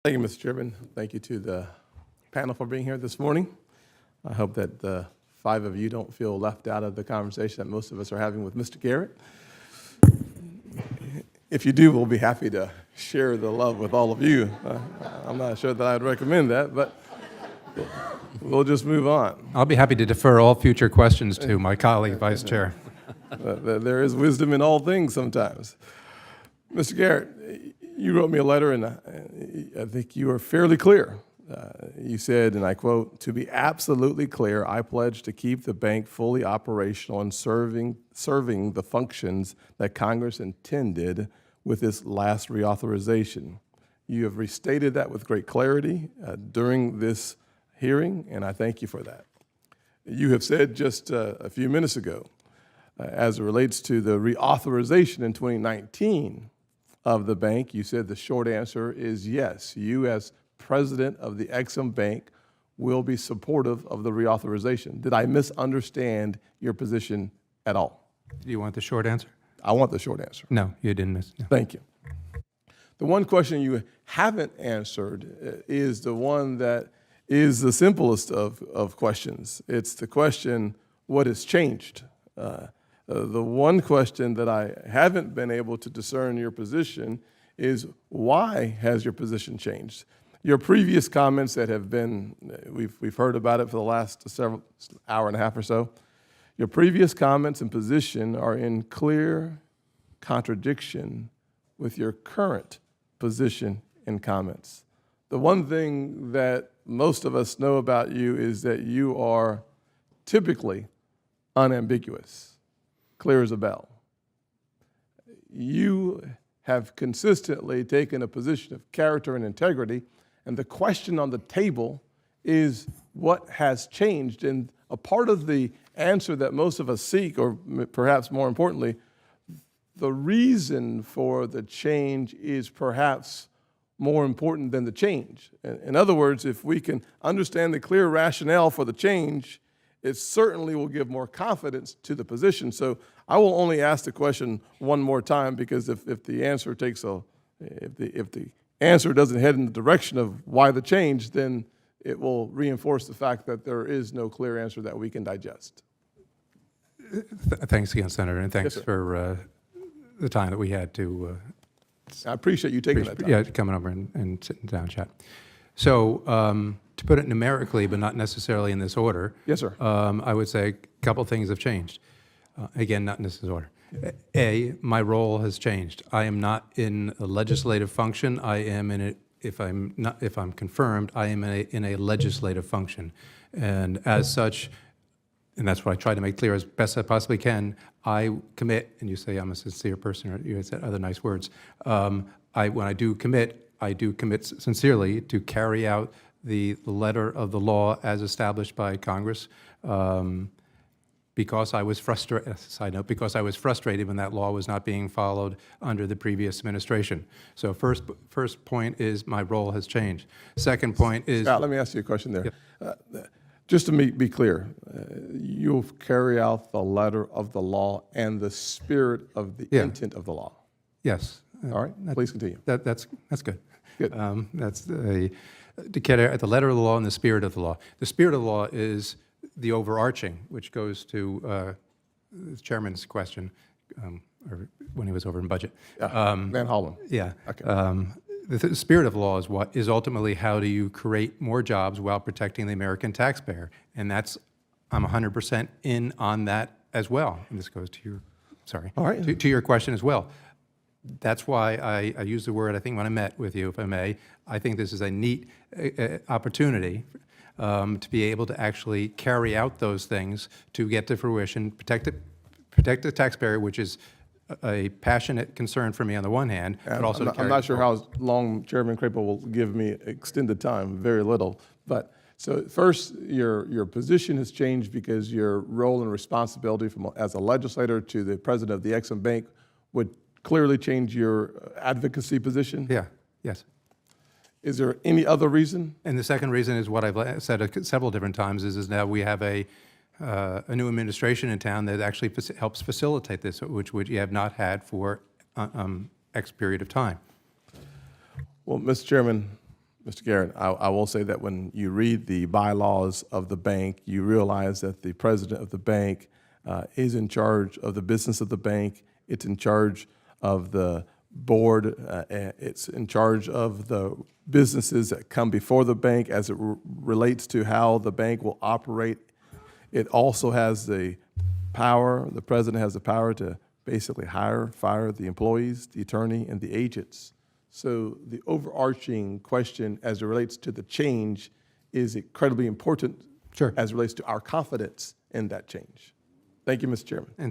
Thank you, Mr. Chairman. Thank you to the panel for being here this morning. I hope that the five of you don't feel left out of the conversation that most of us are having with Mr. Garrett. If you do, we'll be happy to share the love with all of you. I'm not sure that I'd recommend that, but we'll just move on. I'll be happy to defer all future questions to my colleague, Vice Chair. There is wisdom in all things sometimes. Mr. Garrett, you wrote me a letter, and I think you were fairly clear. You said, and I quote, "To be absolutely clear, I pledge to keep the bank fully operational and serving the functions that Congress intended with this last reauthorization." You have restated that with great clarity during this hearing, and I thank you for that. You have said just a few minutes ago, as it relates to the reauthorization in 2019 of the bank, you said the short answer is yes. You, as president of the EXIM Bank, will be supportive of the reauthorization. Did I misunderstand your position at all? Do you want the short answer? I want the short answer. No, you didn't miss. No. Thank you. The one question you haven't answered is the one that is the simplest of questions. It's the question, what has changed? The one question that I haven't been able to discern your position is, why has your position changed? Your previous comments that have been, we've heard about it for the last hour and a half or so. Your previous comments and position are in clear contradiction with your current position and comments. The one thing that most of us know about you is that you are typically unambiguous, clear as a bell. You have consistently taken a position of character and integrity, and the question on the table is, what has changed? And a part of the answer that most of us seek, or perhaps more importantly, the reason for the change is perhaps more important than the change. In other words, if we can understand the clear rationale for the change, it certainly will give more confidence to the position. So I will only ask the question one more time, because if the answer if the answer doesn't head in the direction of why the change, then it will reinforce the fact that there is no clear answer that we can digest. Thanks again, Senator, and thanks Yes, for the time that we had to. I appreciate you taking that time. Yeah, coming over and sitting down and chat. So to put it numerically, but not necessarily in this order. Yes, sir. I would say a couple things have changed. Again, not in this order. A, my role has changed. I am not in a legislative function. I am in it. If I'm confirmed, I am in a legislative function, and as such, and that's what I try to make clear as best I possibly can. I commit, and you say I'm a sincere person, or you said other nice words. When I do commit sincerely to carry out the letter of the law as established by Congress. Because I was frustrated, side note, because I was frustrated when that law was not being followed under the previous administration. So first point is my role has changed. Second point is— Scott, let me ask you a question there. Yep. Just to be clear, you'll carry out the letter of the law and the spirit of the intent of the law. Yes. All right, please continue. That's good. Good. That's to carry out the letter of the law and the spirit of the law. The spirit of the law is the overarching, which goes to the chairman's question, or when he was over in budget. Van Hollen. Yeah. Okay. The spirit of the law is ultimately, how do you create more jobs while protecting the American taxpayer? And I'm 100% in on that as well. And this goes to your, all right, to your question as well. That's why I use the word, I think when I met with you, if I may, I think this is a neat opportunity to be able to actually carry out those things to get to fruition, protect the taxpayer, which is a passionate concern for me on the one hand, but also I'm not sure how long Chairman Crapo will give me extended time, very little. But so first, your position has changed because your role and responsibility as a legislator to the president of the EXIM Bank would clearly change your advocacy position? Yeah, yes. Is there any other reason? And the second reason is what I've said several different times, is now we have a new administration in town that actually helps facilitate this, which we have not had for X period of time. Well, Mr. Chairman, Mr. Garrett, I will say that when you read the bylaws of the bank, you realize that the president of the bank is in charge of the business of the bank. It's in charge of the board. It's in charge of the businesses that come before the bank as it relates to how the bank will operate. It also has the power, the president has the power to basically hire, fire the employees, the attorney, and the agents. So the overarching question as it relates to the change is incredibly important Sure. as it relates to our confidence in that change. Thank you, Mr. Chairman. And